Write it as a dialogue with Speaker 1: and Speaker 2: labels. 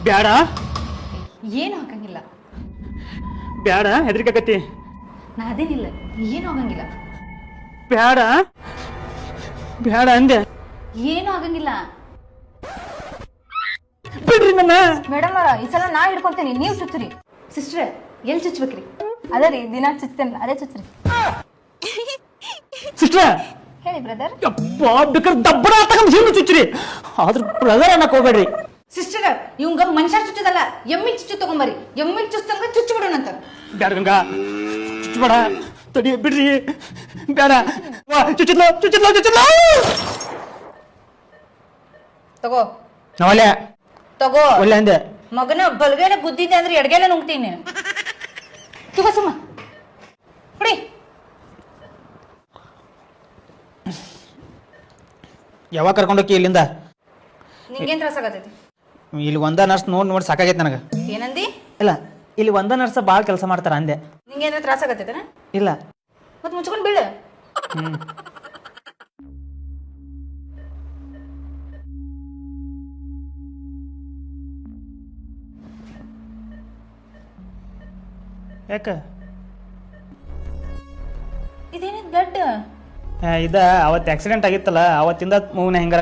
Speaker 1: ಬ್ಯಾಡ
Speaker 2: ಏನು ಆಗಂಗಿಲ್ಲ.
Speaker 1: ಬ್ಯಾಡ ಹೆದರಿಕಾಕತಿ.
Speaker 2: ನಾ ಅದೇನಿಲ್ಲ, ಏನು ಆಗಂಗಿಲ್ಲ.
Speaker 1: ಬ್ಯಾಡ ಬ್ಯಾಡ ಅಂದೆ.
Speaker 2: ಏನು ಆಗಂಗಿಲ್ಲ.
Speaker 1: ಬಿಡ್ರಿ ನನ್ನ.
Speaker 2: ಮೇಡಮ್ ಅವರ ಈ ಸಲ ನಾ ಹಿಡ್ಕೊಂತೇನೆ, ನೀವು ಚುಚ್ಚ್ರಿ. ಸಿಸ್ಟ್ರೆ ಎಲ್ಲಿ ಚುಚ್ಬೇಕ್ರಿ? ಅದೇ ರೀ ದಿನ ಚುಚ್ತೇನಲ್ಲ, ಅದೇ ಚುಚ್ಚ್ರಿ.
Speaker 1: ಸಿಸ್ಟರ್
Speaker 2: ಹೇಳಿ ಬ್ರದರ್.
Speaker 1: ಬೇಕಾದ್ರೆ ದಬ್ಬರ ತಗೊಂಡು ಹಿಂದೆ ಚುಚ್ಚ್ರಿ, ಆದ್ರ ಬ್ರದರ್ ಅನ್ನಕ್ ಹೋಗ್ಬೇಡ್ರಿ.
Speaker 2: ಸಿಸ್ಟರ್ ಇವಂಗ ಮನುಷ್ಯ ಚುಚ್ಚದಲ್ಲ, ಎಮ್ಮಿ ಚುಚ್ಚು ತಗೊಂಬರಿ. ಎಮ್ಮಿ ಚುಚ್ಚಂಗ ಚುಚ್ಚು ಬಿಡೋಣಂತ.
Speaker 1: ಬ್ಯಾಡ ಗಂಗಾ, ಚುಚ್ಚಬೇಡ, ತಡಿ ಬಿಡ್ರಿ. ಬ್ಯಾಡ ಚುಚ್ಚಿದ್ಲು ಚುಚ್ಚಿದ್ಲು ಚುಚ್ಚಿದ್ಲು.
Speaker 2: ತಗೋ
Speaker 1: ಒಳ್ಳೆ
Speaker 2: ತಗೋ.
Speaker 1: ಒಳ್ಳೆ ಅಂದೆ.
Speaker 2: ಮಗನ ಬಲ್ಗೇನೆ ಗುದ್ದಿದ್ದೆ ಅಂದ್ರೆ ಎಡಗೇನೆ ನುಂಗ್ತೀನಿ. ತಗೋ ಸುಮ್ಮ ಬಿಡಿ.
Speaker 1: ಯಾವಾಗ ಕರ್ಕೊಂಡೋಗಿ ಇಲ್ಲಿಂದ?
Speaker 2: ನಿಂಗೇನ್ ತ್ರಾಸ ಆಗತೈತಿ?
Speaker 1: ಇಲ್ಲಿ ಒಂದ ನರ್ಸ್ ನೋಡಿ ಸಾಕಾಗೈತೆ ನನಗೆ.
Speaker 2: ಏನಂದಿ?
Speaker 1: ಇಲ್ಲ, ಇಲ್ಲಿ ಒಂದ ನರ್ಸ್ ಭಾಳ ಕೆಲಸ ಮಾಡ್ತಾರ ಅಂದೆ.
Speaker 2: ನಿಂಗೇನ ತ್ರಾಸ ಆಗತೈತನ?
Speaker 1: ಇಲ್ಲ.
Speaker 2: ಮತ್ ಮುಚ್ಕೊಂಡ್ ಬೀಳು.
Speaker 1: ಯಾಕ
Speaker 2: ಇದೇನಿದ್ ಬ್ಲಡ್?
Speaker 1: ಇದ ಅವತ್ತು ಆಕ್ಸಿಡೆಂಟ್ ಆಗಿತ್ತಲ್ಲ, ಅವತ್ತಿಂದ ಮೂವ್ನ ಹೆಂಗಾರ